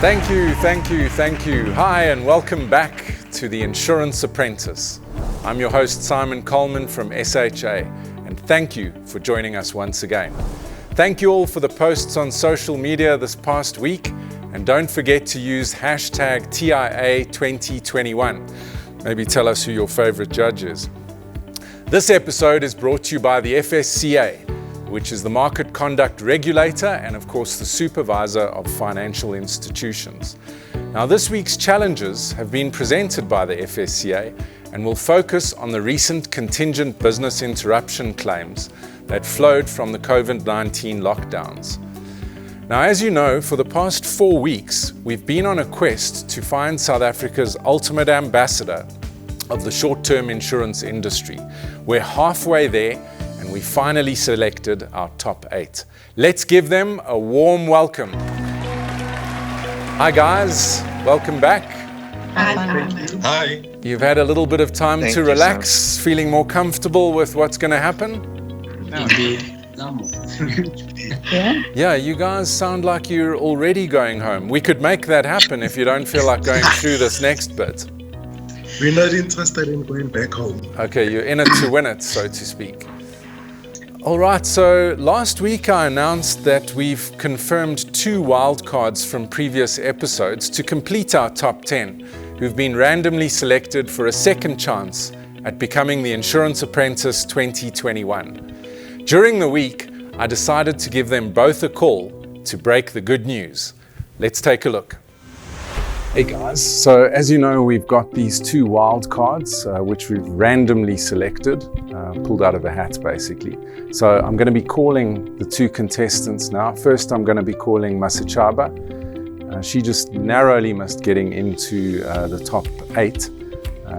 Thank you. Hi, and welcome back to the Insurance Apprentice. I'm your host, Simon Coleman from SHA, and thank you for joining us once again. Thank you all for the posts on social media this past week, and don't forget to use hashtag TIA2021. Maybe tell us who your favorite judge is. This episode is brought to you by the FSCA, which is the market conduct regulator and of course the supervisor of financial institutions. Now, this week's challenges have been presented by the FSCA and will focus on the recent contingent business interruption claims that flowed from the COVID-19 lockdowns. Now, as you know, for the past 4 weeks, we've been on a quest to find South Africa's ultimate ambassador of the short-term insurance industry. We're halfway there, and we finally selected our top 8. Let's give them a warm welcome. Hi guys, welcome back. Hi. You've had a little bit of time to relax, feeling more comfortable with what's going to happen? Yeah, you guys sound like you're already going home. We could make that happen if you don't feel like going through this next bit. We're not interested in going back home. Okay, you're in it to win it, so to speak. All right, so last week I announced that we've confirmed 2 wildcards from previous episodes to complete our top 10, who've been randomly selected for a second chance at becoming the Insurance Apprentice 2021. During the week, I decided to give them both a call to break the good news. Let's take a look. Hey guys, so as you know, we've got these 2 wild cards which we've randomly selected, pulled out of a hat basically. So I'm going to be calling the 2 contestants now. First I'm going to be calling Masechaba. She just narrowly missed getting into the top 8.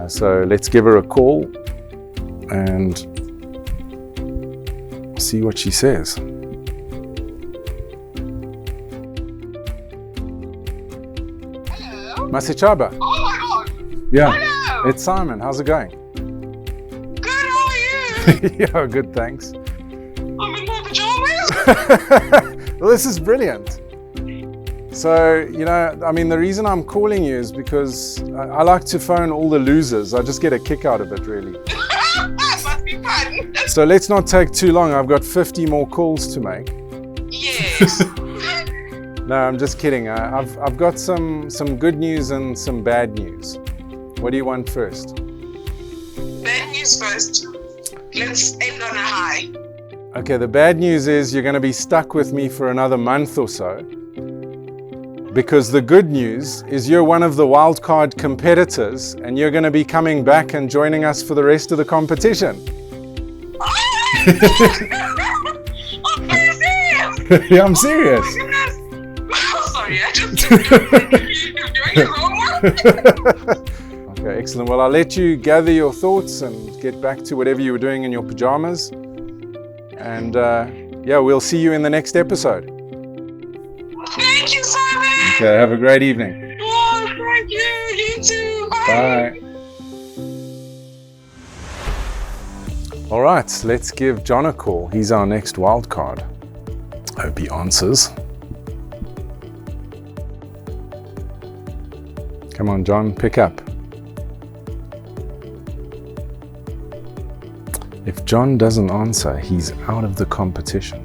So let's give her a call and see what she says. Masechaba. Oh my God. Yeah. Hello. It's Simon. How's it going? Good, how are you? Yeah, good, thanks. I'm in my pajamas. Well, this is brilliant. So, the reason I'm calling you is because I like to phone all the losers. I just get a kick out of it, really. That must be fun. So let's not take too long. I've got 50 more calls to make. Yes. No, I'm just kidding. I've got some good news and some bad news. What do you want first? Bad news first. Let's end on a high. Okay, the bad news is you're going to be stuck with me for another month or so. Because the good news is you're one of the wildcard competitors and you're going to be coming back and joining us for the rest of the competition. Oh, are you serious? Yeah, I'm serious. Oh my goodness. Sorry, I just you're doing your homework. Okay, excellent. Well, I'll let you gather your thoughts and get back to whatever you were doing in your pajamas. And we'll see you in the next episode. Thank you, Simon. Okay, have a great evening. Oh, thank you. You too. Bye. Bye. All right, let's give John a call. He's our next wild card. Hope he answers. Come on, John, pick up. If John doesn't answer, he's out of the competition.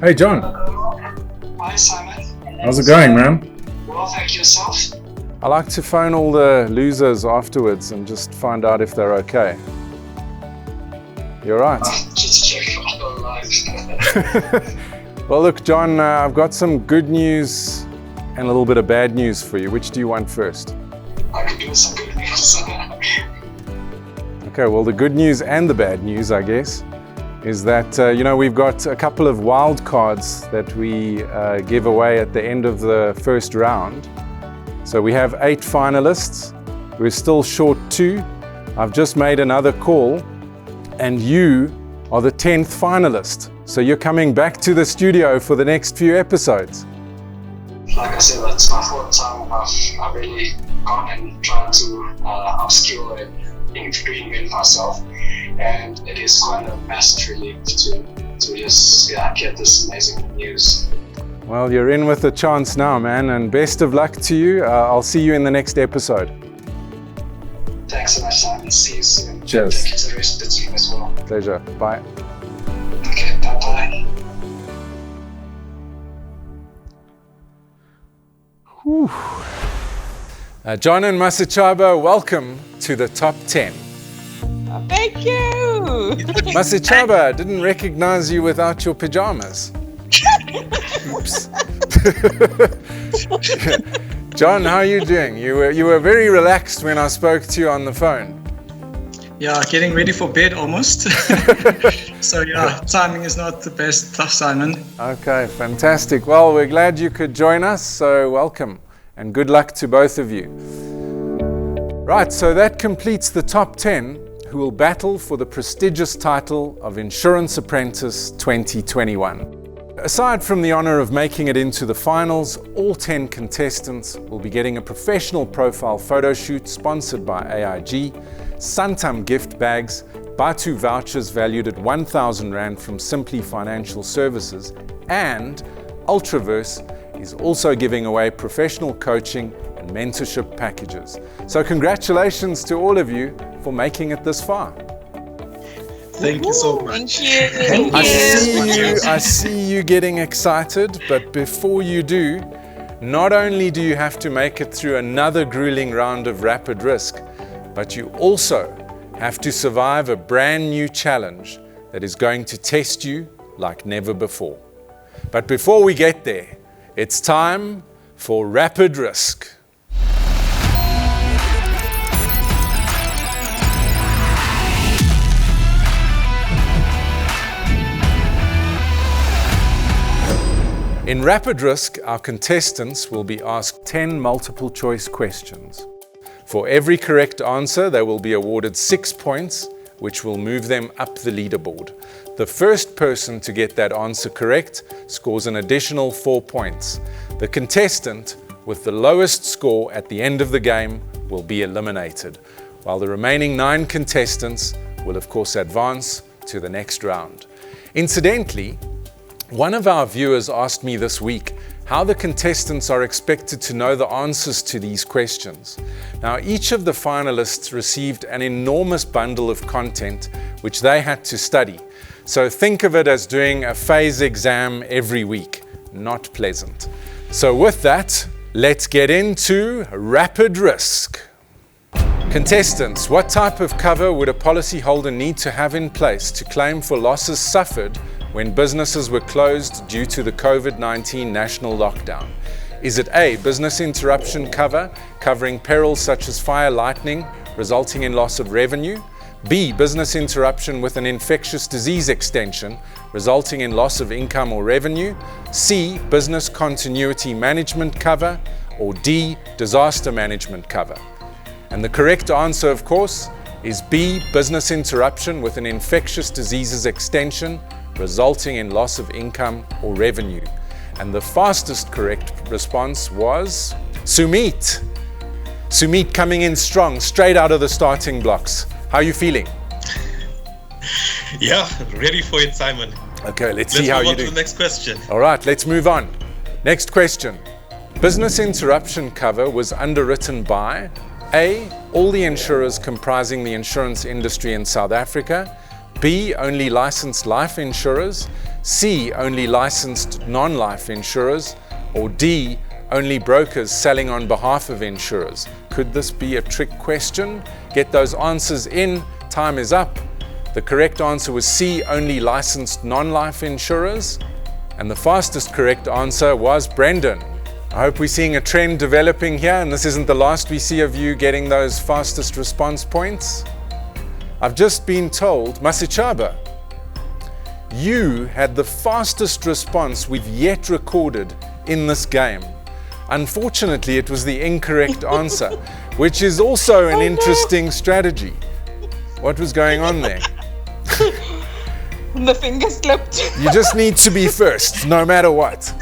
Hey, John. Hi, Simon. How's it going, man? Well, thank you, yourself. I like to phone all the losers afterwards and just find out if they're okay. You're right. Just check on the live. Well, look, John, I've got some good news and a little bit of bad news for you. Which do you want first? I could do with some good news. Okay, well, the good news and the bad news, I guess, is that, we've got a couple of wild cards that we give away at the end of the first round. So we have 8 finalists. We're still short 2. I've just made another call, and you are the 10th finalist. So you're coming back to the studio for the next few episodes. Like I said, that's my 4th time. I've really gone and tried to upskill and reinvent myself. And it is quite a massive relief to just get this amazing news. Well, you're in with a chance now, man, and best of luck to you. I'll see you in the next episode. Thanks so much, Simon. See you soon. Cheers. Thank you to the rest of the team as well. Pleasure. Bye. Okay, bye-bye. John and Masichaba, welcome to the top 10. Thank you. Masichaba, I didn't recognize you without your pajamas. Oops. John, how are you doing? You were very relaxed when I spoke to you on the phone. Yeah, getting ready for bed almost. So yeah, timing is not the best, Simon. Okay, fantastic. Well, we're glad you could join us, so welcome and good luck to both of you. Right, so that completes the top 10 who will battle for the prestigious title of Insurance Apprentice 2021. Aside from the honor of making it into the finals, all 10 contestants will be getting a professional profile photo shoot sponsored by AIG, Santam gift bags, Batu vouchers valued at 1,000 Rand from Simply Financial Services, and Ultraverse is also giving away professional coaching and mentorship packages. So congratulations to all of you for making it this far. Thank you so much. Thank you. I see you getting excited, but before you do, not only do you have to make it through another grueling round of rapid risk, but you also have to survive a brand new challenge that is going to test you like never before. But before we get there, it's time for rapid risk. In Rapid Risk, our contestants will be asked 10 multiple choice questions. For every correct answer, they will be awarded 6 points, which will move them up the leaderboard. The first person to get that answer correct scores an additional 4 points. The contestant with the lowest score at the end of the game will be eliminated, while the remaining 9 contestants will of course advance to the next round. Incidentally, one of our viewers asked me this week how the contestants are expected to know the answers to these questions. Now, each of the finalists received an enormous bundle of content which they had to study. So think of it as doing a phase exam every week. Not pleasant. So with that, let's get into Rapid Risk. Contestants, what type of cover would a policyholder need to have in place to claim for losses suffered when businesses were closed due to the COVID-19 national lockdown? Is it A, business interruption cover, covering perils such as fire, lightning, resulting in loss of revenue? B, business interruption with an infectious disease extension, resulting in loss of income or revenue? C, business continuity management cover? Or D, disaster management cover? And the correct answer, of course, is B, business interruption with an infectious diseases extension, resulting in loss of income or revenue. And the fastest correct response was Sumit. Sumit coming in strong, straight out of the starting blocks. How are you feeling? Yeah, ready for it, Simon. Okay, let's see how move you on do. to the next question. All right, let's move on. Next question. Business interruption cover was underwritten by A, all the insurers comprising the insurance industry in South Africa, B, only licensed life insurers, C, only licensed non-life insurers, or D, only brokers selling on behalf of insurers. Could this be a trick question? Get those answers in. Time is up. The correct answer was C, only licensed non-life insurers. And the fastest correct answer was Brendan. I hope we're seeing a trend developing here, and this isn't the last we see of you getting those fastest response points. I've just been told, Masichaba, you had the fastest response we've yet recorded in this game. Unfortunately, it was the incorrect answer, which is also an interesting strategy. What was going on there? The finger slipped. You just need to be first, no matter what.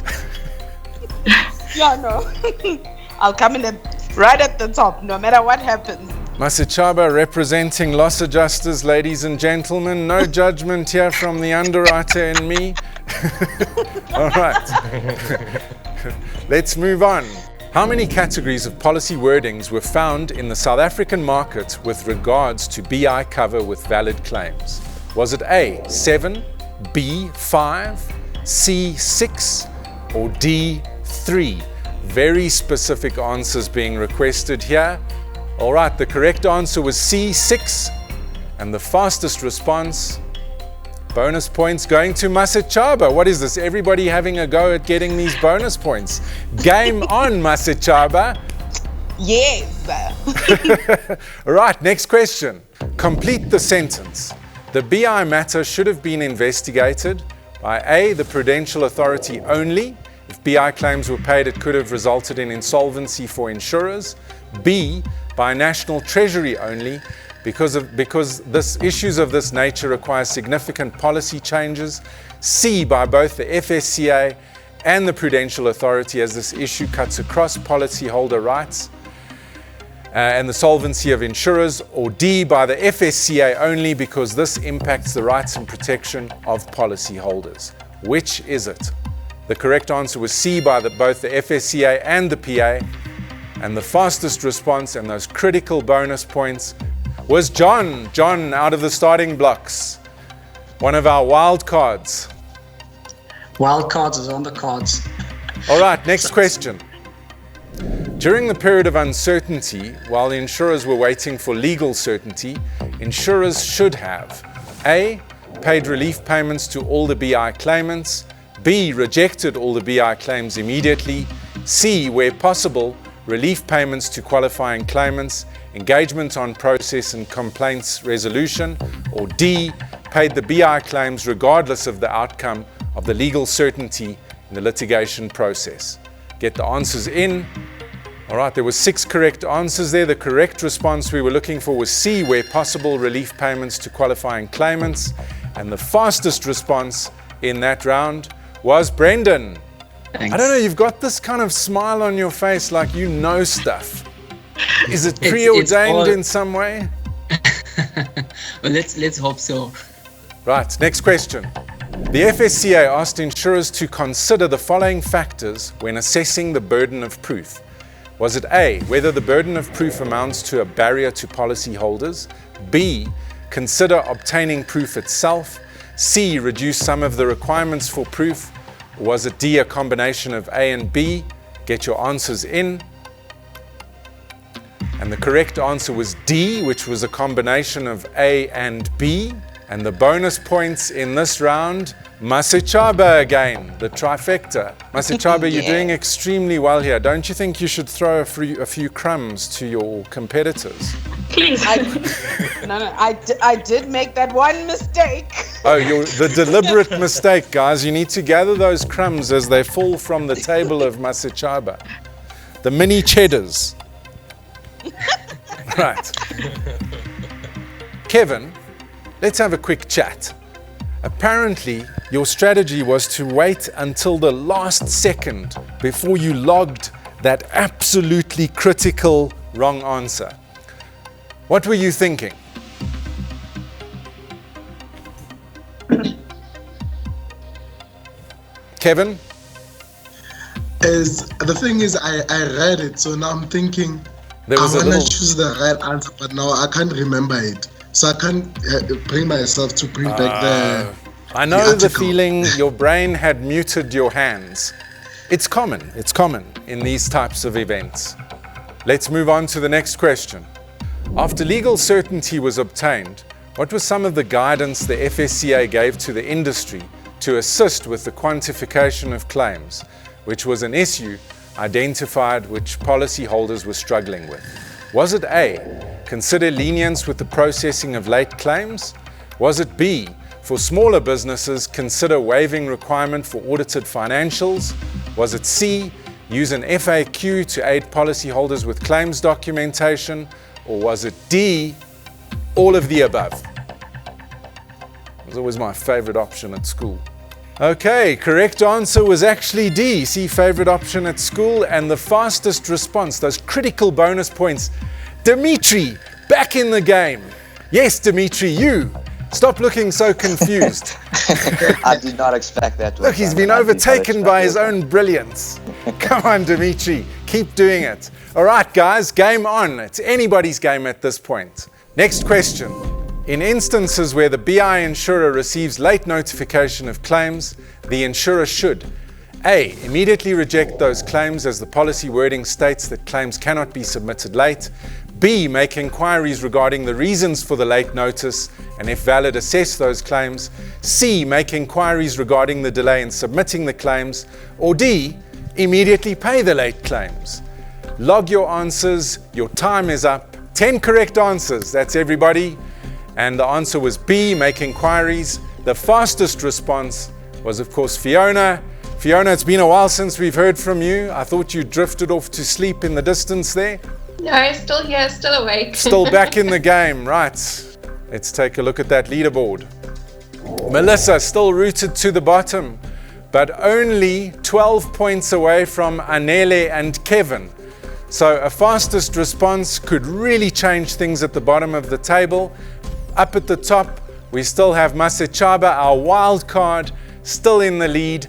Yeah, no. I'll come in right at the top, no matter what happens. Masichaba representing loss adjusters, ladies and gentlemen. No judgment here from the underwriter and me. All right. Let's move on. How many categories of policy wordings were found in the South African market with regards to BI cover with valid claims? Was it A, 7, B, 5, C, 6, or D, 3? Very specific answers being requested here. All right, the correct answer was C, 6, and the fastest response, bonus points going to Masichaba. What is this? Everybody having a go at getting these bonus points. Game on, Masichaba. Yes. All right, next question. Complete the sentence. The BI matter should have been investigated by A, the Prudential Authority only. If BI claims were paid, it could have resulted in insolvency for insurers. B, by National Treasury only, because issues of this nature require significant policy changes. C, by both the FSCA and the Prudential Authority, as this issue cuts across policyholder rights and the solvency of insurers. Or D, by the FSCA only, because this impacts the rights and protection of policyholders. Which is it? The correct answer was C, by both the FSCA and the PA. And the fastest response and those critical bonus points was John. John, out of the starting blocks. One of our wild cards. Wild cards is on the cards. All right, next question. During the period of uncertainty, while the insurers were waiting for legal certainty, insurers should have A, paid relief payments to all the BI claimants, B, rejected all the BI claims immediately, C, where possible, relief payments to qualifying claimants, engagement on process and complaints resolution, or D, paid the BI claims regardless of the outcome of the legal certainty in the litigation process. Get the answers in. All right, there were 6 correct answers there. The correct response we were looking for was C, where possible, relief payments to qualifying claimants. And the fastest response in that round was Brendan. Thanks. I don't know, you've got this kind of smile on your face like you know stuff. Is it preordained in some way? Well, let's hope so. Right, next question. The FSCA asked insurers to consider the following factors when assessing the burden of proof. Was it A, whether the burden of proof amounts to a barrier to policyholders? B, consider obtaining proof itself? C, reduce some of the requirements for proof? Or was it D, a combination of A and B? Get your answers in. And the correct answer was D, which was a combination of A and B. And the bonus points in this round, Masichaba again, the trifecta. Masichaba, you're doing extremely well here. Don't you think you should throw a few crumbs to your competitors? Please. I did make that one mistake. Oh, the deliberate mistake, guys. You need to gather those crumbs as they fall from the table of Masichaba. The mini cheddars. Right. Kevin, let's have a quick chat. Apparently, your strategy was to wait until the last second before you logged that absolutely critical wrong answer. What were you thinking? Kevin? The thing is, I read it, so now I'm thinking I want to choose the right answer, but now I can't remember it. So I can't bring myself to bring back I know the feeling. Your brain had muted your hands. It's common in these types of events. Let's move on to the next question. After legal certainty was obtained, what was some of the guidance the FSCA gave to the industry to assist with the quantification of claims, which was an issue identified which policyholders were struggling with? Was it A, consider lenience with the processing of late claims? Was it B, for smaller businesses, consider waiving requirement for audited financials? Was it C, use an FAQ to aid policyholders with claims documentation? Or was it D, all of the above? It was always my favorite option at school. Okay, correct answer was actually D, C, favorite option at school. And the fastest response, those critical bonus points, Dimitri, back in the game. Yes, Dimitri, you. Stop looking so confused. I did not expect that. Look, he's been overtaken by his own brilliance. Come on, Dimitri, keep doing it. All right, guys, game on. It's anybody's game at this point. Next question. In instances where the BI insurer receives late notification of claims, the insurer should A. Immediately reject those claims as the policy wording states that claims cannot be submitted late. B. Make inquiries regarding the reasons for the late notice and if valid assess those claims. C. Make inquiries regarding the delay in submitting the claims. Or D. Immediately pay the late claims. Log your answers. Your time is up. 10 correct answers. That's everybody. And the answer was B. Make inquiries. The fastest response was, of course, Fiona. Fiona, it's been a while since we've heard from you. I thought you drifted off to sleep in the distance there. No, still here, still awake. Still back in the game, right. Let's take a look at that leaderboard. Melissa still rooted to the bottom, but only 12 points away from Anele and Kevin. So a fastest response could really change things at the bottom of the table. Up at the top, we still have Masechaba, our wild card, still in the lead.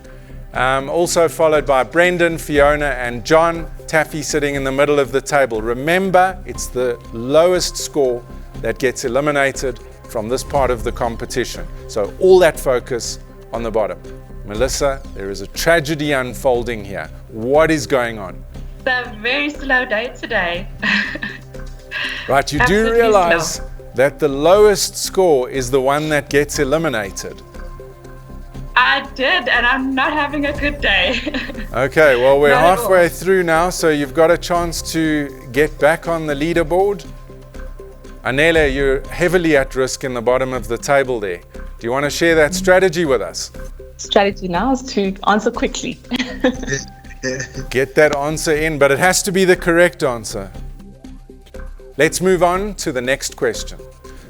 Also followed by Brendan, Fiona and John. Taffy sitting in the middle of the table. Remember, it's the lowest score that gets eliminated from this part of the competition. So all that focus on the bottom. Melissa, there is a tragedy unfolding here. What is going on? It's a very slow day today. Right, you do Absolutely realize slow. that the lowest score is the one that gets eliminated. I did, and I'm not having a good day. Okay, well, we're Not at halfway all. through now, so you've got a chance to get back on the leaderboard. Anele, you're heavily at risk in the bottom of the table there. Do you want to share that strategy with us? Strategy now is to answer quickly. Get that answer in, but it has to be the correct answer. Let's move on to the next question.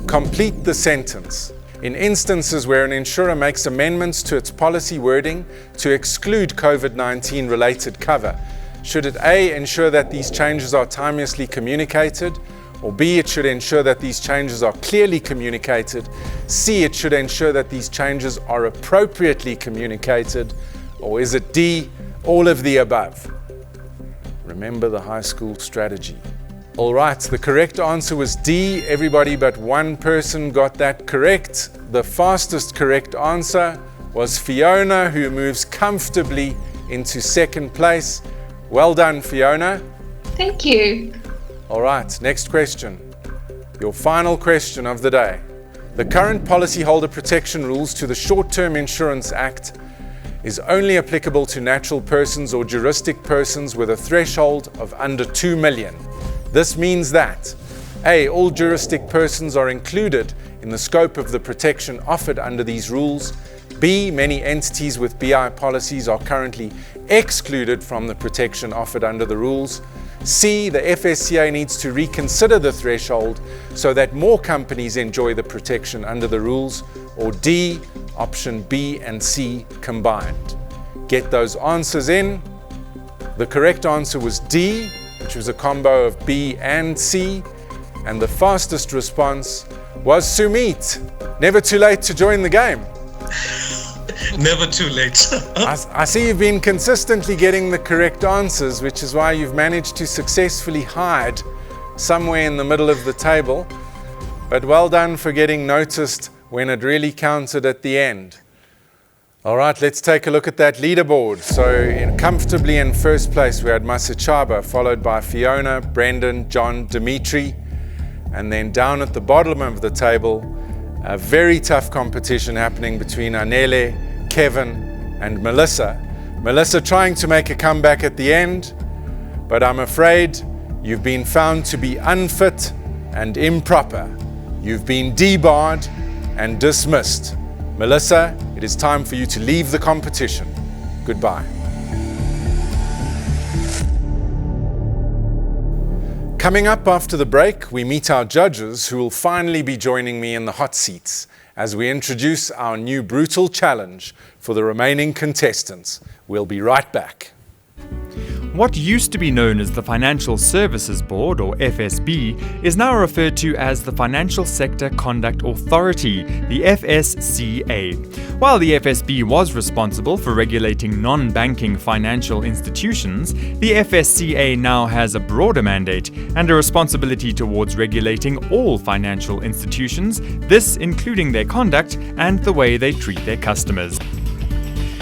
Complete the sentence. In instances where an insurer makes amendments to its policy wording to exclude COVID-19 related cover, should it A, ensure that these changes are timeously communicated, or B, it should ensure that these changes are clearly communicated, C, it should ensure that these changes are appropriately communicated, or is it D, all of the above? Remember the high school strategy. All right, the correct answer was D. Everybody but one person got that correct. The fastest correct answer was Fiona, who moves comfortably into second place. Well done, Fiona. Thank you. All right, next question. Your final question of the day. The current policyholder protection rules to the Short-Term Insurance Act is only applicable to natural persons or juristic persons with a threshold of under 2 million. This means that A, all juristic persons are included in the scope of the protection offered under these rules. B, many entities with BI policies are currently excluded from the protection offered under the rules. C, the FSCA needs to reconsider the threshold so that more companies enjoy the protection under the rules. Or D, option B and C combined. Get those answers in. The correct answer was D, which was a combo of B and C, and the fastest response was Sumit. Never too late to join the game. Never too late. I see you've been consistently getting the correct answers, which is why you've managed to successfully hide somewhere in the middle of the table. But well done for getting noticed when it really counted at the end. All right, let's take a look at that leaderboard. So comfortably in first place, we had Masechaba, followed by Fiona, Brendan, John, Dimitri. And then down at the bottom of the table, a very tough competition happening between Anele, Kevin, and Melissa. Melissa trying to make a comeback at the end, but I'm afraid you've been found to be unfit and improper. You've been debarred and dismissed. Melissa, it is time for you to leave the competition. Goodbye. Coming up after the break, we meet our judges who will finally be joining me in the hot seats as we introduce our new brutal challenge for the remaining contestants. We'll be right back. What used to be known as the Financial Services Board, or FSB, is now referred to as the Financial Sector Conduct Authority, the FSCA. While the FSB was responsible for regulating non-banking financial institutions, the FSCA now has a broader mandate and a responsibility towards regulating all financial institutions, this including their conduct and the way they treat their customers.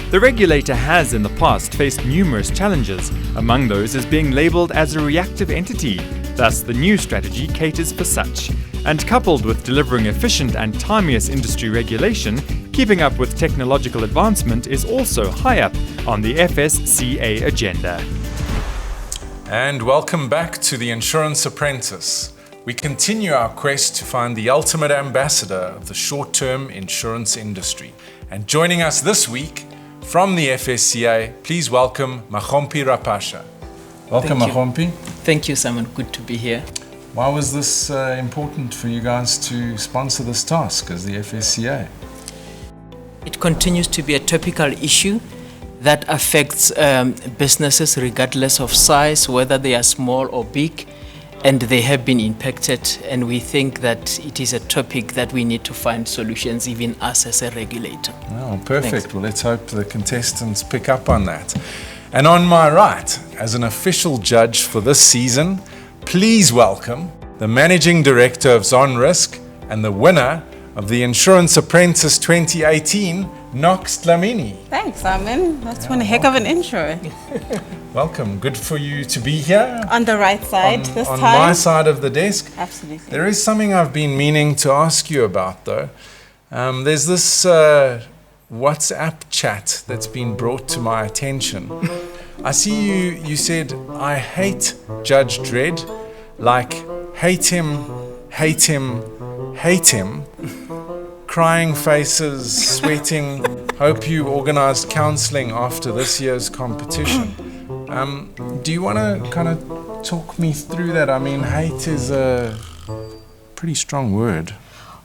The regulator has in the past faced numerous challenges, among those is being labelled as a reactive entity. Thus, the new strategy caters for such. And coupled with delivering efficient and timeous industry regulation, keeping up with technological advancement is also high up on the FSCA agenda. And welcome back to the Insurance Apprentice. We continue our quest to find the ultimate ambassador of the short-term insurance industry. And joining us this week, from the FSCA, please welcome Mahompi Rapasha. Welcome, Mahompi. Thank you, Simon. Good to be here. Why was this important for you guys to sponsor this task as the FSCA? It continues to be a topical issue that affects businesses regardless of size, whether they are small or big, and they have been impacted. And we think that it is a topic that we need to find solutions, even us as a regulator. Oh, perfect. Thanks. Well, let's hope the contestants pick up on that. And on my right, as an official judge for this season, please welcome the Managing Director of Zon Risk and the winner of the Insurance Apprentice 2018, Nox Dlamini. Thanks, Simon. That's one heck of an intro. Welcome. Good for you to be here. On the right side this on time. On my side of the desk. Absolutely. There is something I've been meaning to ask you about, though. There's this WhatsApp chat that's been brought to my attention. I see you said, I hate Judge Dredd, like hate him, hate him, hate him. Crying faces, sweating. Hope you organized counseling after this year's competition. Do you want to kind of talk me through that? I mean, hate is a pretty strong word.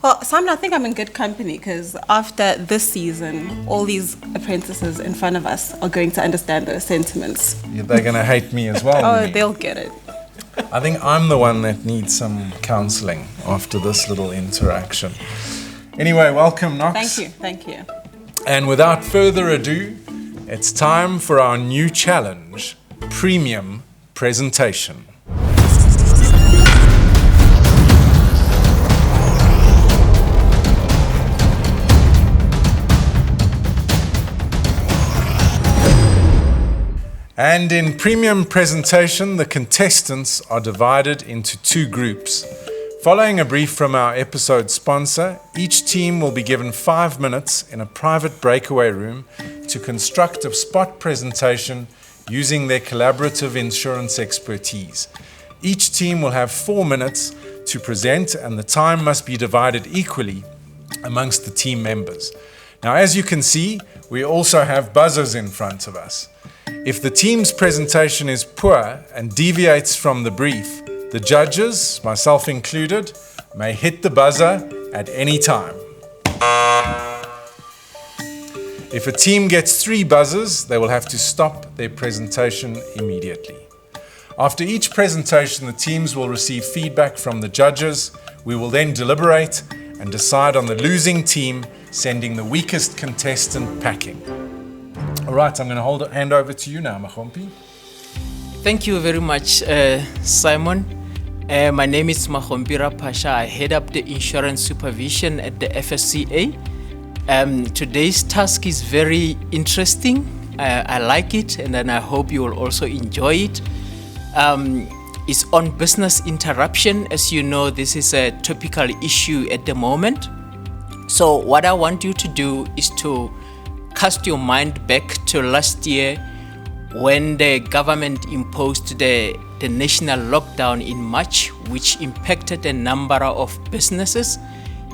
Well, Simon, I think I'm in good company because after this season, all these apprentices in front of us are going to understand those sentiments. Yeah, they're going to hate me as well. Oh, they'll get it. I think I'm the one that needs some counseling after this little interaction. Anyway, welcome, Nox. Thank you. And without further ado, it's time for our new challenge, Premium Presentation. And in Premium Presentation, the contestants are divided into two groups. Following a brief from our episode sponsor, each team will be given 5 minutes in a private breakaway room to construct a spot presentation using their collaborative insurance expertise. Each team will have 4 minutes to present, and the time must be divided equally amongst the team members. Now, as you can see, we also have buzzers in front of us. If the team's presentation is poor and deviates from the brief, the judges, myself included, may hit the buzzer at any time. If a team gets 3 buzzers, they will have to stop their presentation immediately. After each presentation, the teams will receive feedback from the judges. We will then deliberate and decide on the losing team, sending the weakest contestant packing. All right, I'm going to hand over to you now, Mahompi. Thank you very much, Simon. My name is Mahompi Rapasha. I head up the insurance supervision at the FSCA. Today's task is very interesting. I like it, and then I hope you will also enjoy it. It's on business interruption. As you know, this is a topical issue at the moment. So what I want you to do is to cast your mind back to last year when the government imposed the national lockdown in March, which impacted a number of businesses,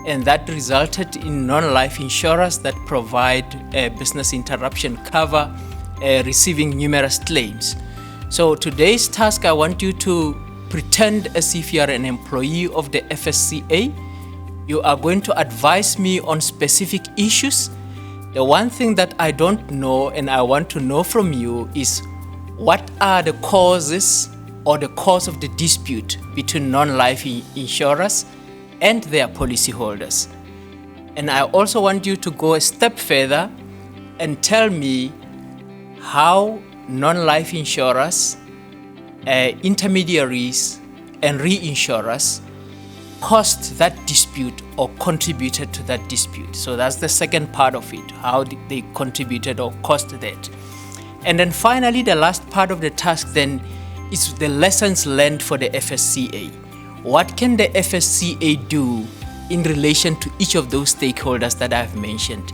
and that resulted in non-life insurers that provide business interruption cover receiving numerous claims. So today's task, I want you to pretend as if you are an employee of the FSCA. You are going to advise me on specific issues. The one thing that I don't know and I want to know from you is what are the causes or the cause of the dispute between non-life insurers and their policyholders. And I also want you to go a step further and tell me how non-life insurers, intermediaries, and reinsurers caused that dispute or contributed to that dispute. So that's the second part of it, how they contributed or caused that. And then finally, the last part of the task then is the lessons learned for the FSCA. What can the FSCA do in relation to each of those stakeholders that I've mentioned?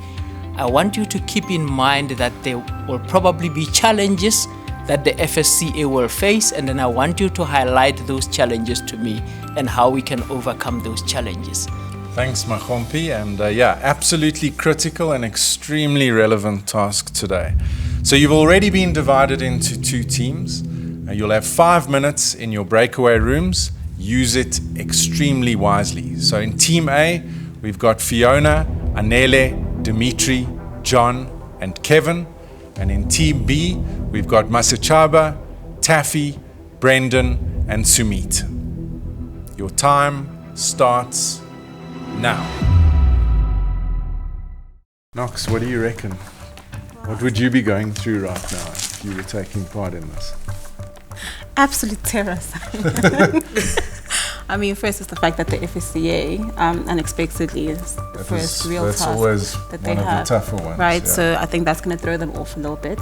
I want you to keep in mind that there will probably be challenges that the FSCA will face, and then I want you to highlight those challenges to me and how we can overcome those challenges. Thanks, Mahompi, and absolutely critical and extremely relevant task today. So you've already been divided into 2 teams. You'll have 5 minutes in your breakaway rooms. Use it extremely wisely. So in Team A, we've got Fiona, Anele, Dimitri, John, and Kevin. And in Team B, we've got Masachaba, Taffy, Brendan, and Sumit. Your time starts now. Knox, what do you reckon? What would you be going through right now if you were taking part in this? Absolute terror. I mean, first is the fact that the FSCA unexpectedly is the first real that's task always that one they of have. the tougher ones. Right, yeah. so I think that's going to throw them off a little bit.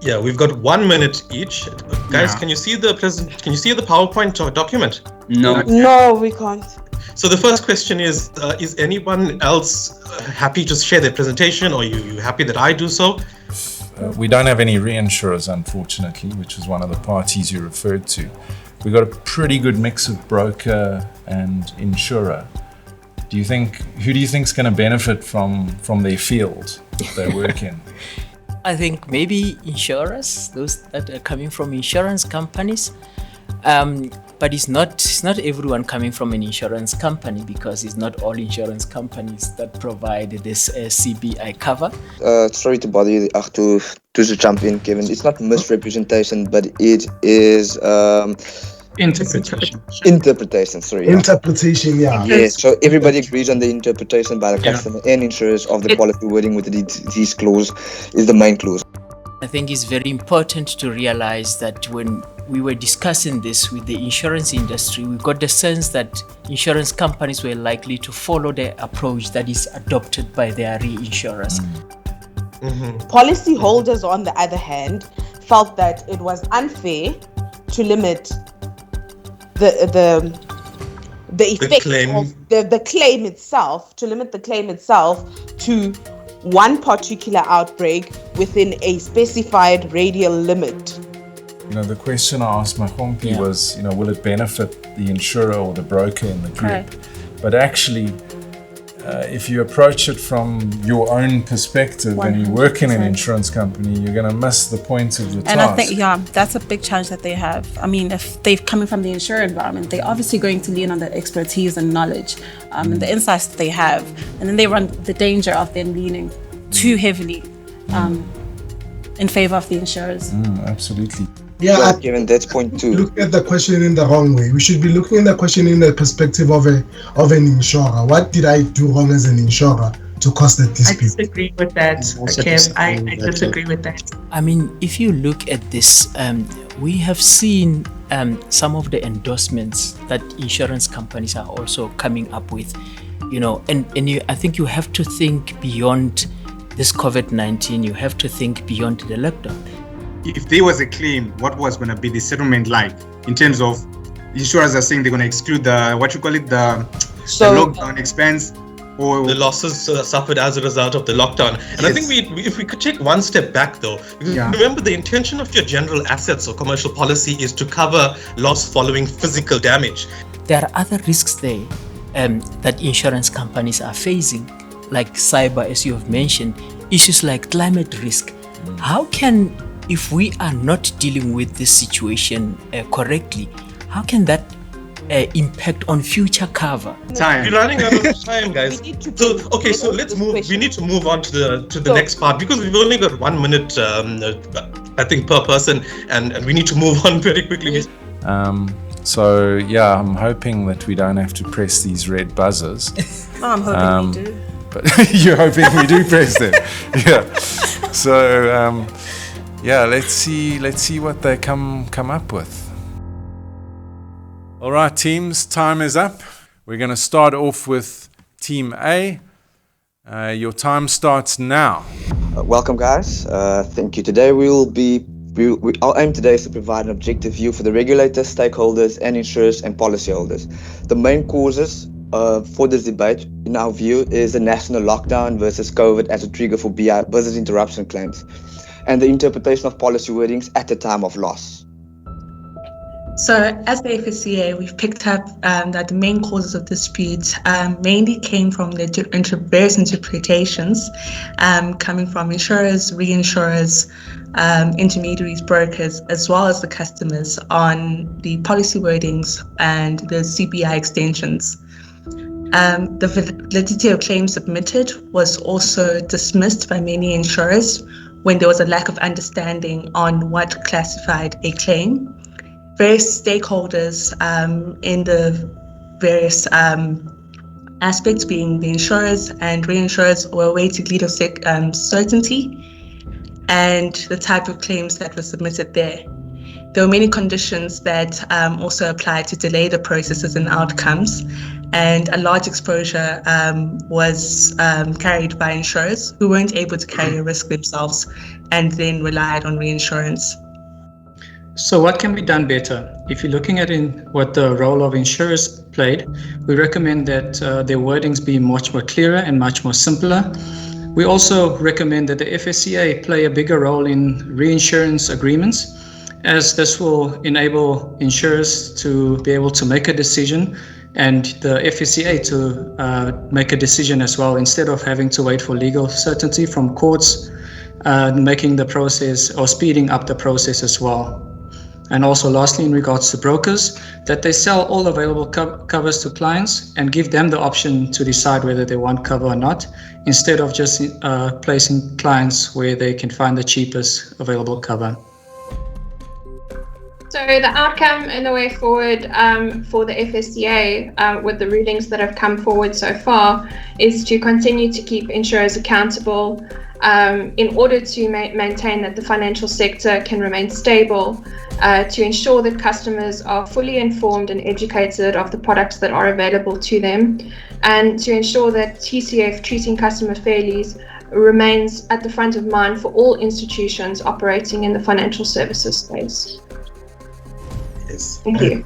Yeah, we've got 1 minute each. Guys, Can you see the Can you see the PowerPoint document? No. No, we can't. So the first question is anyone else happy to share their presentation, or you happy that I do so? We don't have any reinsurers, unfortunately, which is one of the parties you referred to. We got a pretty good mix of broker and insurer. Who do you think is going to benefit from their field that they work in? I think maybe insurers, those that are coming from insurance companies. But it's not everyone coming from an insurance company, because it's not all insurance companies that provide this CBI cover. Sorry to bother you, to jump in, Kevin. It's not misrepresentation, but it is Interpretation. Interpretation, sorry. Interpretation, yeah. Yes, so everybody agrees on the interpretation by the customer and insurers of the policy wording with these clause is the main clause. I think it's very important to realize that when we were discussing this with the insurance industry, we got the sense that insurance companies were likely to follow the approach that is adopted by their reinsurers. Policyholders, on the other hand, felt that it was unfair to limit the effect of the claim itself, to limit the claim itself to one particular outbreak within a specified radial limit. The question I asked Mahompi was, will it benefit the insurer or the broker in the group? Right. But actually, if you approach it from your own perspective and you work in an insurance company, you're going to miss the point of the task. And I think, that's a big challenge that they have. I mean, if they're coming from the insurer environment, they're obviously going to lean on the expertise and knowledge and the insights that they have. And then they run the danger of them leaning too heavily in favor of the insurers. Absolutely. Yeah, Given that's point 2. Look at the question in the wrong way. We should be looking at the question in the perspective of an insurer. What did I do wrong as an insurer to cause that dispute? I disagree with that, Kev. I disagree with that. I mean, if you look at this, we have seen some of the endorsements that insurance companies are also coming up with, I think you have to think beyond this COVID-19. You have to think beyond the lockdown. If there was a claim, what was going to be the settlement like in terms of insurers are saying they're going to exclude the lockdown expense or the losses suffered as a result of the lockdown. And I think if we could take one step back though, because remember the intention of your general assets or commercial policy is to cover loss following physical damage. There are other risks there that insurance companies are facing, like cyber, as you have mentioned, issues like climate risk. How can, if we are not dealing with this situation correctly, how can that impact on future cover? We're running out of time, guys. So let's move. We need to move on to the next part, because we've only got 1 minute I think, per person, and we need to move on very quickly. So yeah, I'm hoping that we don't have to press these red buzzers. I'm hoping we do. But you're hoping we do press them. Yeah. So yeah, let's see what they come up with. All right, teams, time is up. We're going to start off with Team A. Your time starts now. Welcome, guys. Thank you. Today our aim today is to provide an objective view for the regulators, stakeholders, and insurers and policyholders. The main causes for this debate, in our view, is the national lockdown versus COVID as a trigger for BI business interruption claims, and the interpretation of policy wordings at the time of loss. So as the FSCA, we've picked up that the main causes of disputes mainly came from the various interpretations coming from insurers, reinsurers, intermediaries, brokers, as well as the customers on the policy wordings and the CBI extensions. The validity of claims submitted was also dismissed by many insurers when there was a lack of understanding on what classified a claim. Various stakeholders in the various aspects, being the insurers and reinsurers, were awaiting legal certainty and the type of claims that were submitted there. There were many conditions that also applied to delay the processes and outcomes, and a large exposure was carried by insurers who weren't able to carry a risk themselves and then relied on reinsurance. So what can be done better? If you're looking at what the role of insurers played, we recommend that their wordings be much more clearer and much more simpler. We also recommend that the FSCA play a bigger role in reinsurance agreements, as this will enable insurers to be able to make a decision and the FSCA to make a decision as well, instead of having to wait for legal certainty from courts, making the process or speeding up the process as well. And also lastly, in regards to brokers, that they sell all available covers to clients and give them the option to decide whether they want cover or not, instead of just placing clients where they can find the cheapest available cover. So the outcome and the way forward for the FSCA with the rulings that have come forward so far is to continue to keep insurers accountable in order to maintain that the financial sector can remain stable, to ensure that customers are fully informed and educated of the products that are available to them, and to ensure that TCF, treating customer fairly, remains at the front of mind for all institutions operating in the financial services space. Yes. Thank you.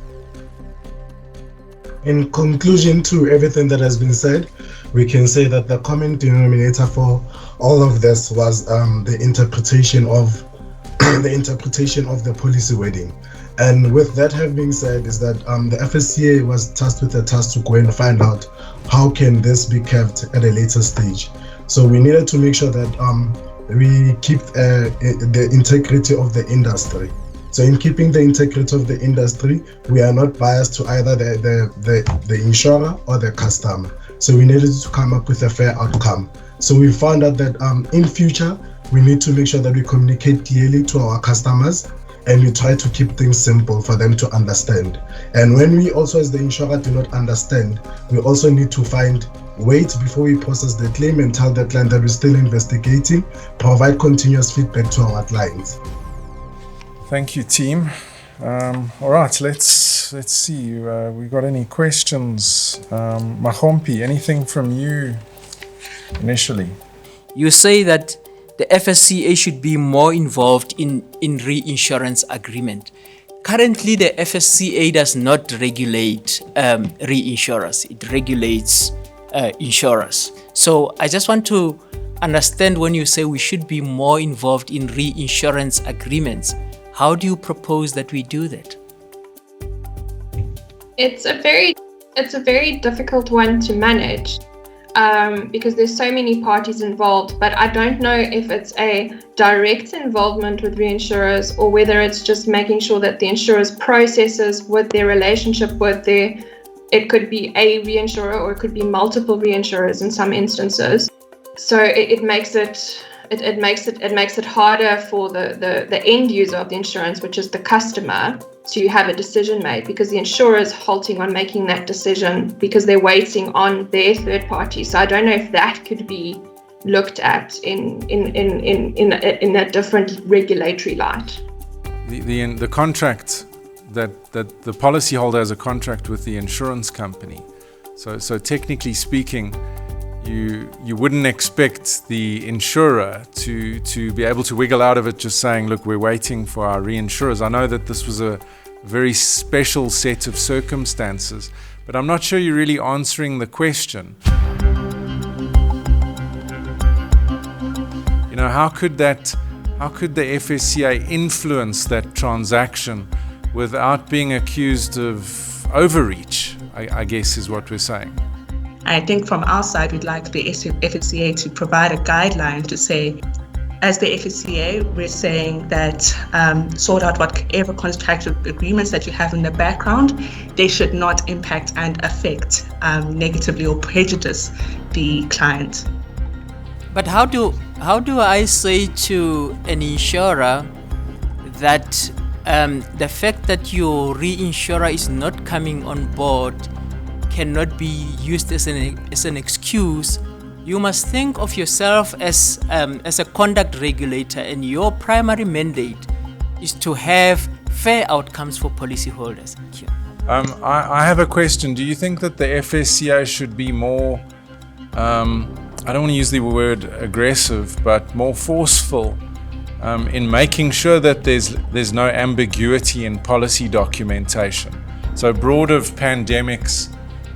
In conclusion to everything that has been said, we can say that the common denominator for all of this was the interpretation of the policy wording. And with that having been said, is that the FSCA was tasked with a task to go and find out how can this be kept at a later stage. So we needed to make sure that we keep the integrity of the industry. So in keeping the integrity of the industry, we are not biased to either the insurer or the customer. So we needed to come up with a fair outcome. So we found out that in future, we need to make sure that we communicate clearly to our customers and we try to keep things simple for them to understand. And when we also, as the insurer, do not understand, we also need to wait before we process the claim and tell the client that we're still investigating, provide continuous feedback to our clients. Thank you, team. All right, let's see. We got any questions? Mahompi, anything from you initially? You say that the FSCA should be more involved in reinsurance agreement. Currently, the FSCA does not regulate reinsurers. It regulates insurers. So I just want to understand, when you say we should be more involved in reinsurance agreements, how do you propose that we do that? It's a very difficult one to manage because there's so many parties involved, but I don't know if it's a direct involvement with reinsurers or whether it's just making sure that the insurers processes with their relationship with it could be a reinsurer or it could be multiple reinsurers in some instances. So it makes it it makes it harder for the end user of the insurance, which is the customer, to have a decision made, because the insurer is halting on making that decision because they're waiting on their third party. So I don't know if that could be looked at in a different regulatory light. The contract that the policyholder has a contract with the insurance company. So technically speaking, you wouldn't expect the insurer to be able to wiggle out of it just saying, look, we're waiting for our reinsurers. I know that this was a very special set of circumstances, but I'm not sure you're really answering the question. You know, how could the FSCA influence that transaction without being accused of overreach, I guess is what we're saying. I think from our side, we'd like the FSCA to provide a guideline to say, as the FSCA, we're saying that sort out whatever contractual agreements that you have in the background, they should not impact and affect negatively or prejudice the client. But how do I say to an insurer that the fact that your reinsurer is not coming on board cannot be used as an excuse? You must think of yourself as a conduct regulator, and your primary mandate is to have fair outcomes for policyholders. Thank you. I have a question. Do you think that the FSCA should be more, I don't want to use the word aggressive, but more forceful in making sure that there's no ambiguity in policy documentation? So broad of pandemics,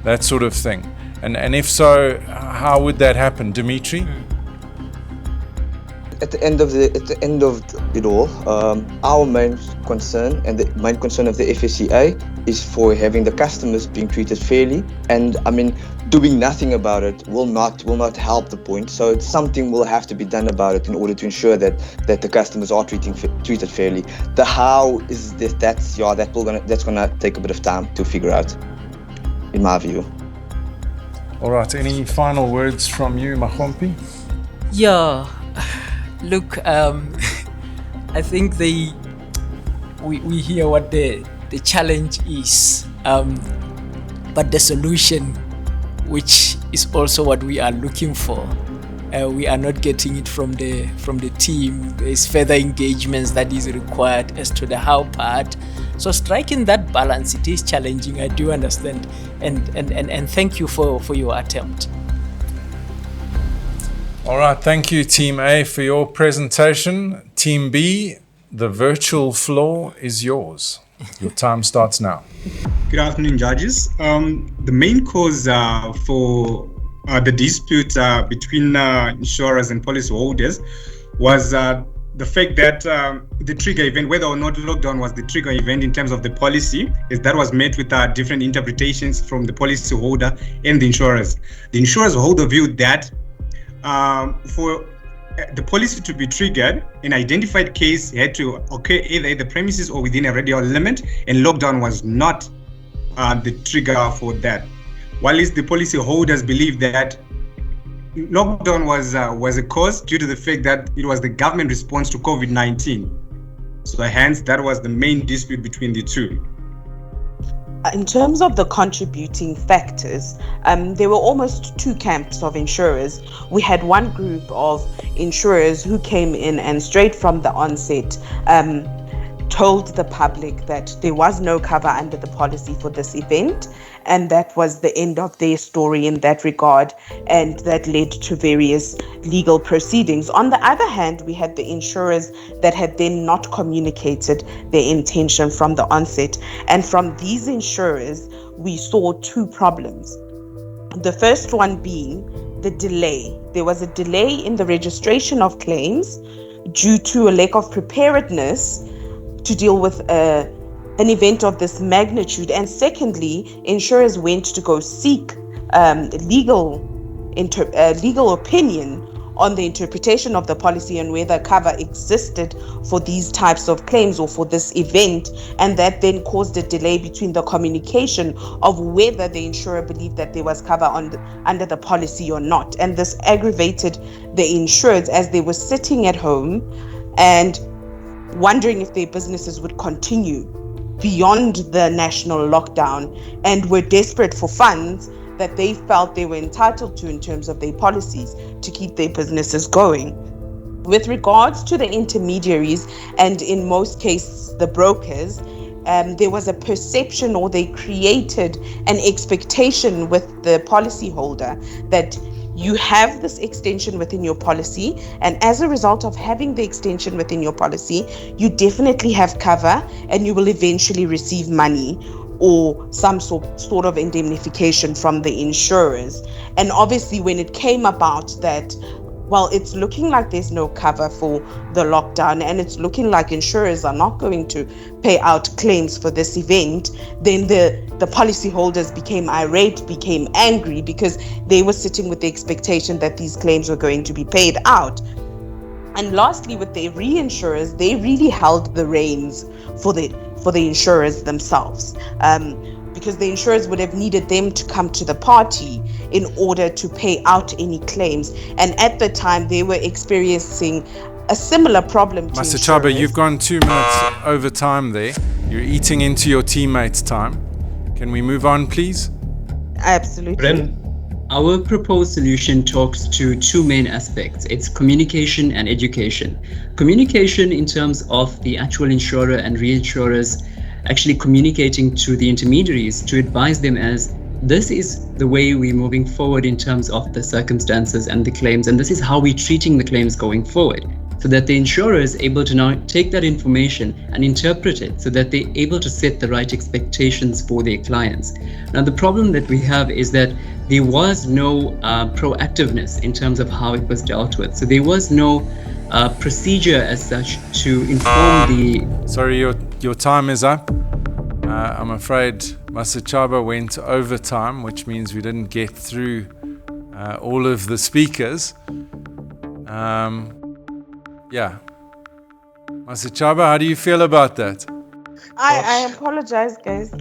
that sort of thing. And if so, how would that happen, Dimitri? At the end of it all, our main concern and the main concern of the FSCA is for having the customers being treated fairly. And I mean, doing nothing about it will not help the point. So something will have to be done about it in order to ensure that the customers are treated fairly. The how is this? That's gonna take a bit of time to figure out, in my view. All right. Any final words from you, Mahompi? Yeah. Look, I think we hear what the challenge is, but the solution, which is also what we are looking for, we are not getting it from the team. There is further engagements that is required as to the how part. So striking that balance, it is challenging. I do understand, and thank you for your attempt. All right, thank you, Team A, for your presentation. Team B, the virtual floor is yours. Your time starts now. Good afternoon, judges. The main cause for the dispute between insurers and policyholders was the fact that the trigger event, whether or not lockdown was the trigger event in terms of the policy, is that was met with different interpretations from the policyholder and the insurers. The insurers hold the view that for the policy to be triggered, an identified case had to occur either at the premises or within a radial limit, and lockdown was not the trigger for that. While the policyholders believe that lockdown was a cause due to the fact that it was the government response to COVID-19. So hence, that was the main dispute between the two. In terms of the contributing factors, there were almost two camps of insurers. We had one group of insurers who came in and straight from the onset told the public that there was no cover under the policy for this event, and that was the end of their story in that regard, and that led to various legal proceedings. On the other hand, we had the insurers that had then not communicated their intention from the onset, and from these insurers we saw two problems. The first one being the delay. There was a delay in the registration of claims due to a lack of preparedness to deal with an event of this magnitude. And secondly, insurers went to go seek legal opinion on the interpretation of the policy and whether cover existed for these types of claims or for this event, and that then caused a delay between the communication of whether the insurer believed that there was cover under the policy or not. And this aggravated the insureds as they were sitting at home and wondering if their businesses would continue beyond the national lockdown, and were desperate for funds that they felt they were entitled to in terms of their policies to keep their businesses going. With regards to the intermediaries, and in most cases the brokers, there was a perception, or they created an expectation with the policyholder that you have this extension within your policy, and as a result of having the extension within your policy, you definitely have cover and you will eventually receive money or some sort of indemnification from the insurers. And obviously when it came about that, well, it's looking like there's no cover for the lockdown and it's looking like insurers are not going to pay out claims for this event, then the policyholders became irate, became angry, because they were sitting with the expectation that these claims were going to be paid out. And lastly, with the reinsurers, they really held the reins for the insurers themselves, because the insurers would have needed them to come to the party in order to pay out any claims. And at the time, they were experiencing a similar problem to Master insurers. Chaba, you've gone 2 minutes over time there. You're eating into your teammates' time. Can we move on, please? Absolutely. Our proposed solution talks to two main aspects. It's communication and education. Communication in terms of the actual insurer and reinsurers actually communicating to the intermediaries to advise them as this is the way we're moving forward in terms of the circumstances and the claims, and this is how we're treating the claims going forward, so that the insurer is able to now take that information and interpret it so that they're able to set the right expectations for their clients. Now, the problem that we have is that there was no proactiveness in terms of how it was dealt with. So there was no procedure as such to inform the... Sorry, your time is up. I'm afraid Master Chaba went overtime, which means we didn't get through all of the speakers. Yeah. Master Chaba, how do you feel about that? I apologize, guys.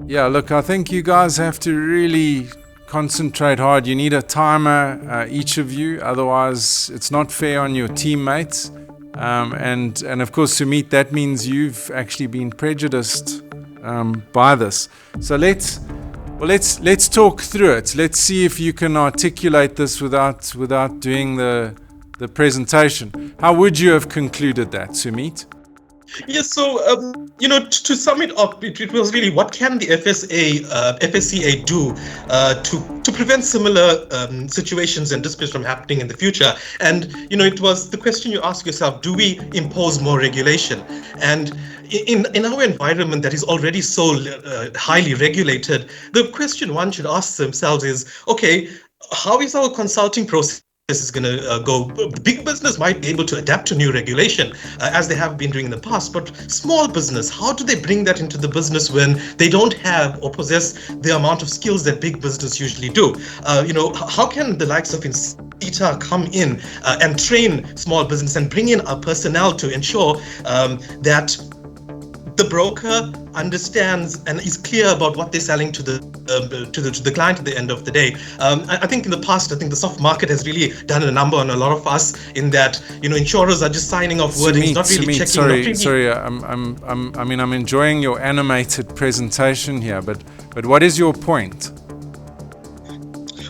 Yeah, look, I think you guys have to really concentrate hard. You need a timer, each of you, otherwise it's not fair on your teammates. And of course, Sumit, that means you've actually been prejudiced by this. So let's talk through it. Let's see if you can articulate this without doing the presentation. How would you have concluded that, Sumit? Yes, so, to sum it up, it was really what can the FSCA do to prevent similar situations and disputes from happening in the future? And, it was the question you ask yourself, do we impose more regulation? And in our environment that is already so highly regulated, the question one should ask themselves is, okay, how is our consulting process is going to go? Big business might be able to adapt to new regulation as they have been doing in the past, but small business, how do they bring that into the business when they don't have or possess the amount of skills that big business usually do? How can the likes of ITA come in and train small business and bring in our personnel to ensure that the broker understands and is clear about what they're selling to the client at the end of the day? I think in the past, the soft market has really done a number on a lot of us in that, insurers are just signing off wordings, not really checking. Sorry, I'm enjoying your animated presentation here, but what is your point?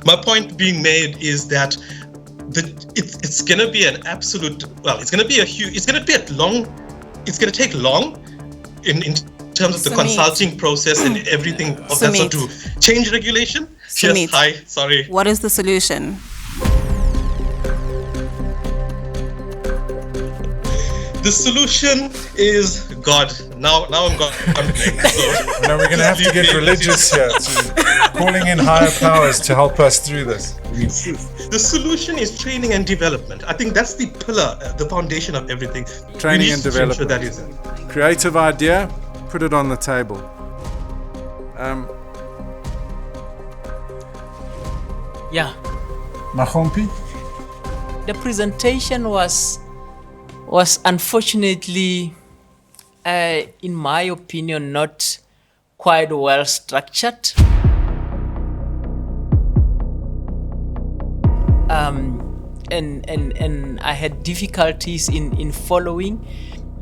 My point being made is that it's going to be an absolute, it's going to take long in terms of the consulting process and everything of that sort to change regulation. Yes, hi, sorry. What is the solution? The solution is God. Now I'm God. Now we're going to have to get religious here, calling in higher powers to help us through this. The solution is training and development. I think that's the pillar, the foundation of everything. Training and development. That is it. Creative idea, put it on the table. Yeah. Mahompi? the presentation was unfortunately, in my opinion, not quite well structured. And I had difficulties in following.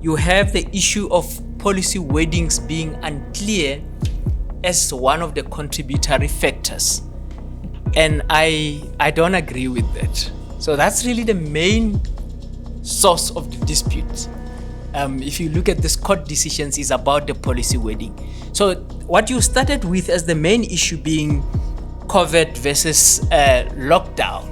You have the issue of policy wordings being unclear as one of the contributory factors. And I don't agree with that. So that's really the main source of the dispute. If you look at this court decisions, is about the policy wording. So what you started with as the main issue being COVID versus lockdown,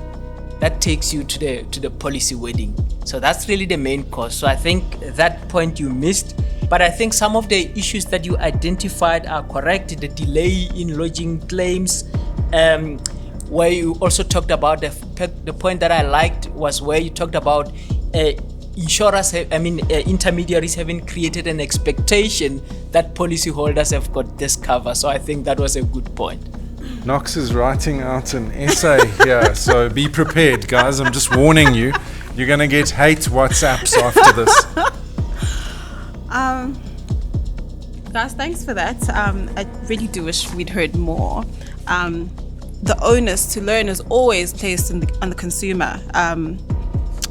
that takes you to the policy wording. So that's really the main cause. So I think that point you missed, but I think some of the issues that you identified are correct. The delay in lodging claims, where you also talked about the point that I liked was where you talked about insurers, intermediaries having created an expectation that policyholders have got this cover. So I think that was a good point. Knox is writing out an essay here, so be prepared, guys. I'm just warning you. You're going to get hate WhatsApps after this. Guys, thanks for that. I really do wish we'd heard more. The onus to learn is always placed on the consumer.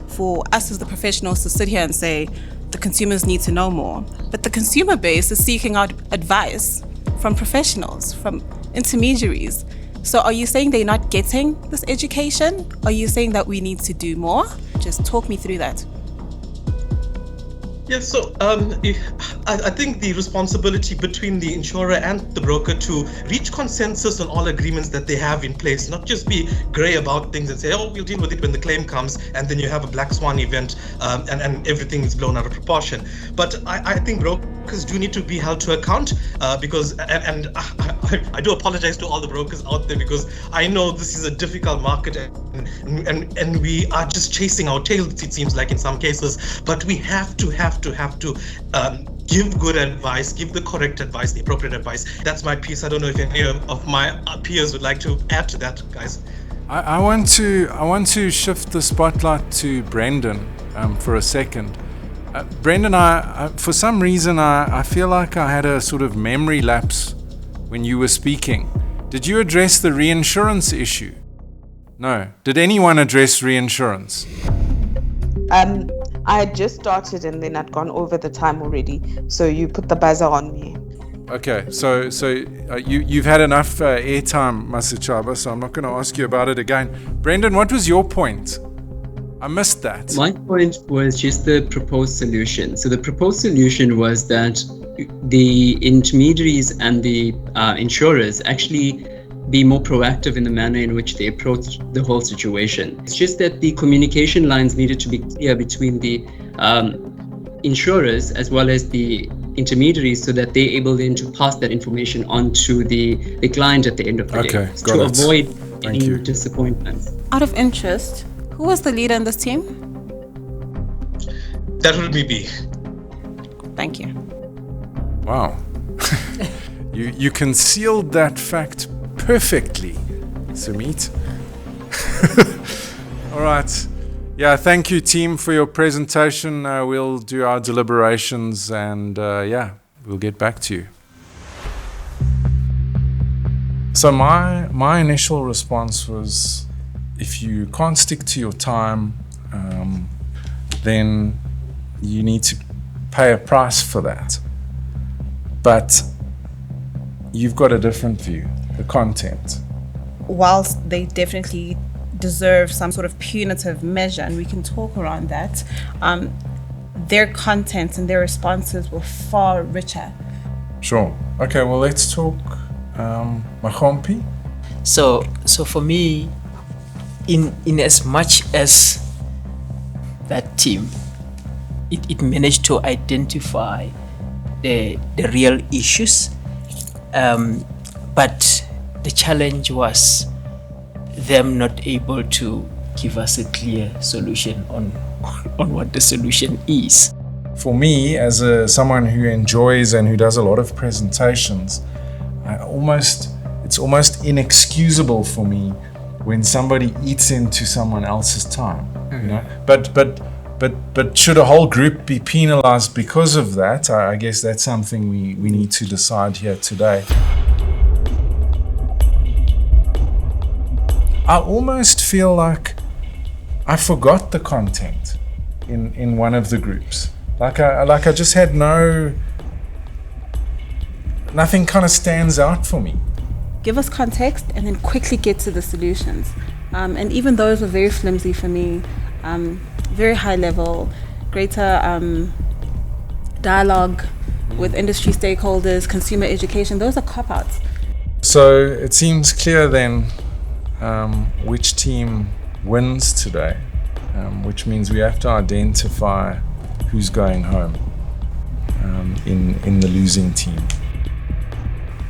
For us as the professionals to sit here and say the consumers need to know more, but the consumer base is seeking out advice from professionals, from intermediaries. So are you saying they're not getting this education? Are you saying that we need to do more? Just talk me through that. Yeah, so I think the responsibility between the insurer and the broker to reach consensus on all agreements that they have in place, not just be grey about things and say, oh, we'll deal with it when the claim comes, and then you have a black swan event and everything is blown out of proportion. But I think brokers do need to be held to account because, and I do apologize to all the brokers out there because I know this is a difficult market and we are just chasing our tails, it seems like in some cases, but we have to give good advice, give the correct advice, the appropriate advice. That's my piece. I don't know if any of my peers would like to add to that, guys. I want to shift the spotlight to Brendan for a second. Brendan, I for some reason I feel like I had a sort of memory lapse when you were speaking. Did you address the reinsurance issue? No. Did anyone address reinsurance? I had just started and then I'd gone over the time already. So you put the buzzer on me. Okay, so you've had enough airtime, Masichaba, so I'm not going to ask you about it again. Brendan, what was your point? I missed that. My point was just the proposed solution. So the proposed solution was that the intermediaries and the insurers actually be more proactive in the manner in which they approach the whole situation. It's just that the communication lines needed to be clear between the insurers as well as the intermediaries so that they're able then to pass that information on to the client at the end of the day to avoid any disappointments. Out of interest, who was the leader in this team? That would be B. Thank you. Wow. You concealed that fact perfectly, Sumit. All right. Yeah, thank you, team, for your presentation. We'll do our deliberations and we'll get back to you. So my initial response was, if you can't stick to your time, then you need to pay a price for that. But you've got a different view, the content. Whilst they definitely deserve some sort of punitive measure, and we can talk around that, their content and their responses were far richer. Sure. Okay, well, let's talk Mahompi. So for me, in as much as that team, it managed to identify the real issues, but the challenge was them not able to give us a clear solution on what the solution is. For me, as someone who enjoys and who does a lot of presentations, it's almost inexcusable for me when somebody eats into someone else's time, you know. But should a whole group be penalized because of that? I guess that's something we need to decide here today. I almost feel like I forgot the content in one of the groups. Like I just had nothing kind of stands out for me. Give us context and then quickly get to the solutions. And even those were very flimsy for me. Very high level, greater dialogue with industry stakeholders, consumer education. Those are cop-outs. So it seems clear then which team wins today, which means we have to identify who's going home in the losing team.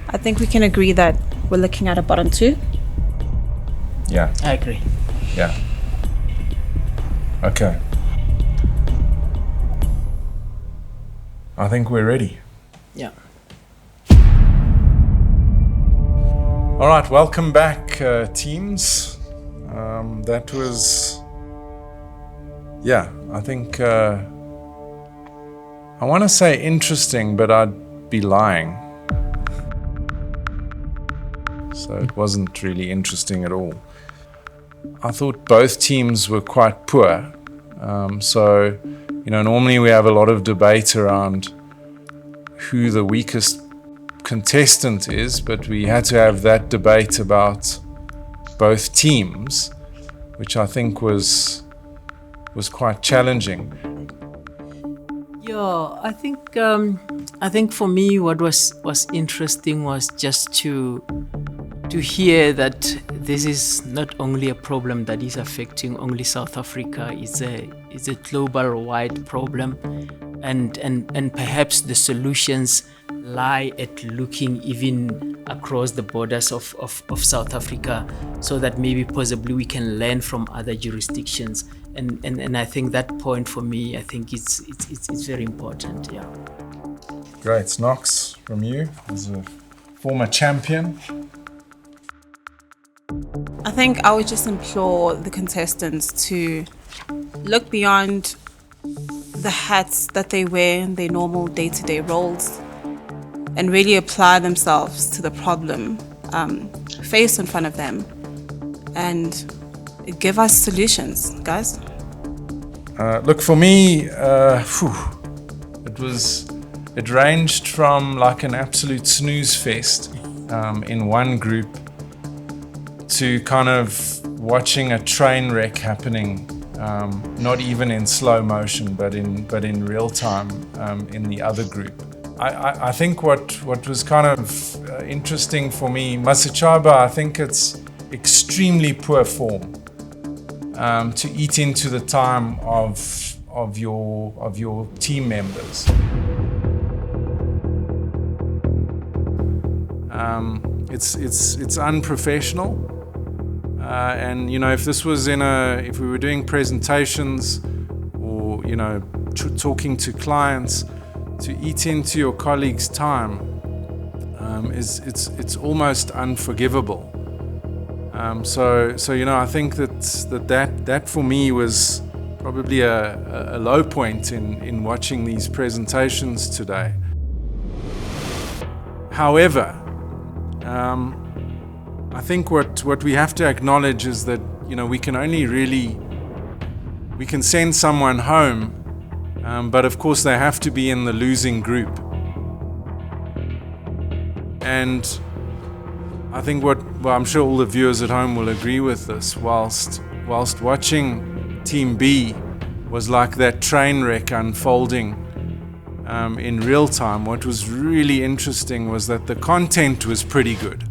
I think we can agree that we're looking at a bottom two. Yeah. I agree. Yeah. Okay. I think we're ready. Yeah. All right, welcome back, teams. That was, I think, I want to say interesting, but I'd be lying. So it wasn't really interesting at all. I thought both teams were quite poor. So, normally we have a lot of debate around who the weakest contestant is, but we had to have that debate about both teams, which I think was quite challenging. Yeah, I think for me what was interesting was just to hear that this is not only a problem that is affecting only South Africa, it's a global wide problem, and perhaps the solutions lie at looking even across the borders of South Africa, so that maybe possibly we can learn from other jurisdictions, and I think that point for me, I think it's very important. Yeah. Great. Knox, from you as a former champion. I think I would just implore the contestants to look beyond the hats that they wear in their normal day-to-day roles and really apply themselves to the problem faced in front of them and give us solutions, guys. Look, for me, it ranged from like an absolute snooze fest in one group to kind of watching a train wreck happening, not even in slow motion, but in real time in the other group. I think what was kind of interesting for me, Masachaba, I think it's extremely poor form to eat into the time of your team members. It's unprofessional. And if this was if we were doing presentations or talking to clients, to eat into your colleagues' time it's almost unforgivable. So I think that for me was probably a low point in watching these presentations today. However, I think what we have to acknowledge is that we can send someone home, but of course they have to be in the losing group. And I think I'm sure all the viewers at home will agree with this, whilst watching Team B was like that train wreck unfolding in real time, what was really interesting was that the content was pretty good.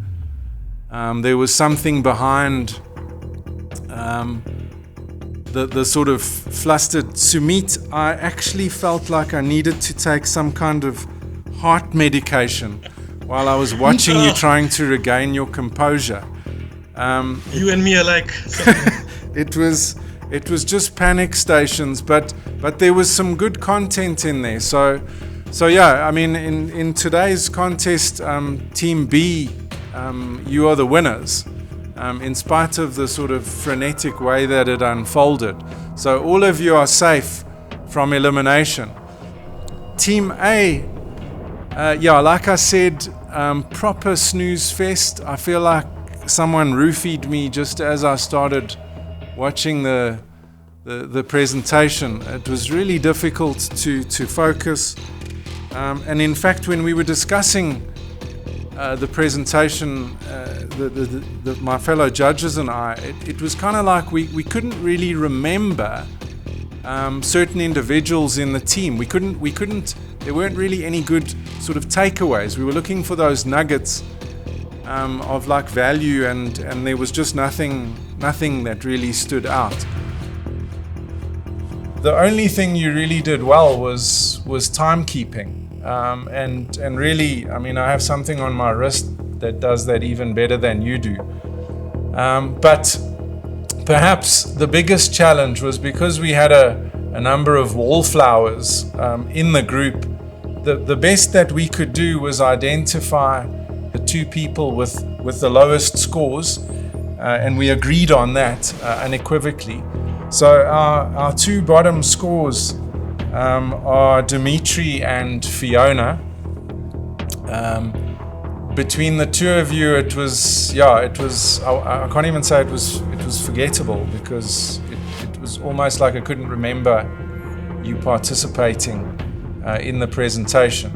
There was something behind the sort of flustered Sumit. I actually felt like I needed to take some kind of heart medication while I was watching you trying to regain your composure. You and me are like... It was just panic stations, but there was some good content in there. So yeah, I mean, in today's contest, Team B, you are the winners. in spite of the sort of frenetic way that it unfolded. So all of you are safe from elimination. Team A, like I said, proper snooze fest. I feel like someone roofied me just as I started watching the presentation. It was really difficult to focus. And in fact, when we were discussing the presentation, my fellow judges and I, it was kind of like we couldn't really remember certain individuals in the team. We couldn't. There weren't really any good sort of takeaways. We were looking for those nuggets of like value, and there was just nothing that really stood out. The only thing you really did well was timekeeping. And really, I mean, I have something on my wrist that does that even better than you do. But perhaps the biggest challenge was because we had a number of wallflowers in the group. The best that we could do was identify the two people with the lowest scores, and we agreed on that unequivocally. So our two bottom scores are Dimitri and Fiona. Between the two of you, it was I can't even say it was forgettable, because it was almost like I couldn't remember you participating in the presentation.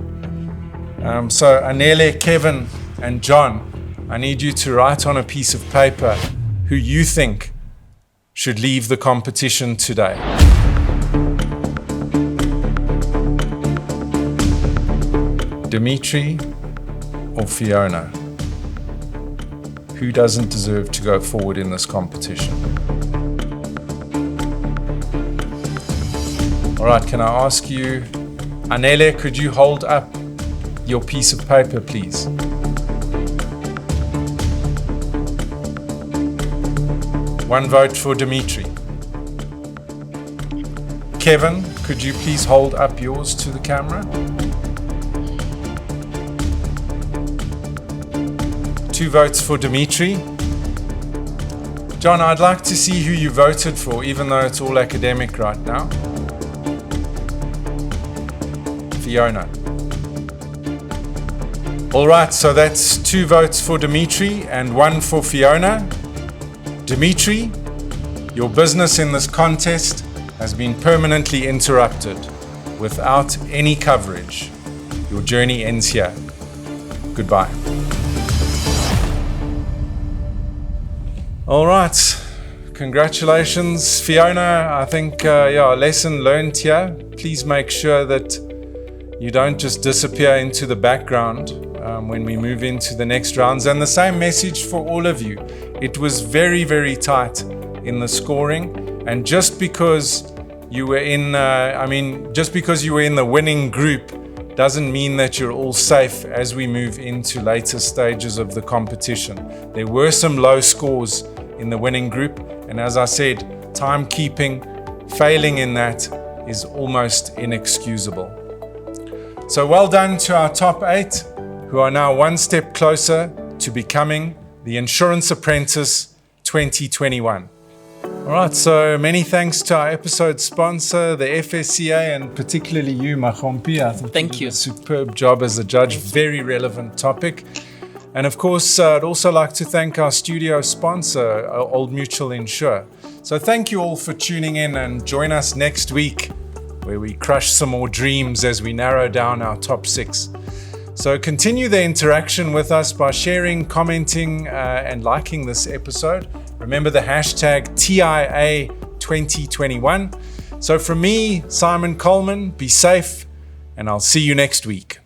So Anele, Kevin and John, I need you to write on a piece of paper who you think should leave the competition today. Dimitri or Fiona? Who doesn't deserve to go forward in this competition? All right, can I ask you, Anele, could you hold up your piece of paper, please? One vote for Dimitri. Kevin, could you please hold up yours to the camera? 2 votes for Dimitri. John, I'd like to see who you voted for, even though it's all academic right now. Fiona. All right, so that's 2 votes for Dimitri and 1 for Fiona. Dimitri, your business in this contest has been permanently interrupted without any coverage. Your journey ends here. Goodbye. All right, congratulations, Fiona. I think, lesson learned here. Please make sure that you don't just disappear into the background when we move into the next rounds. And the same message for all of you. It was very, very tight in the scoring. And just because you were in, the winning group doesn't mean that you're all safe as we move into later stages of the competition. There were some low scores in the winning group, and as I said, timekeeping, failing in that is almost inexcusable. So well done to our top 8, who are now one step closer to becoming the Insurance Apprentice 2021. All right, so many thanks to our episode sponsor, the FSCA, and particularly you, Mahompi. I think Thank you. did a superb job as a judge, very relevant topic. And of course, I'd also like to thank our studio sponsor, Old Mutual Insure. So thank you all for tuning in, and join us next week where we crush some more dreams as we narrow down our top 6. So continue the interaction with us by sharing, commenting, and liking this episode. Remember the hashtag TIA2021. So from me, Simon Coleman, be safe, and I'll see you next week.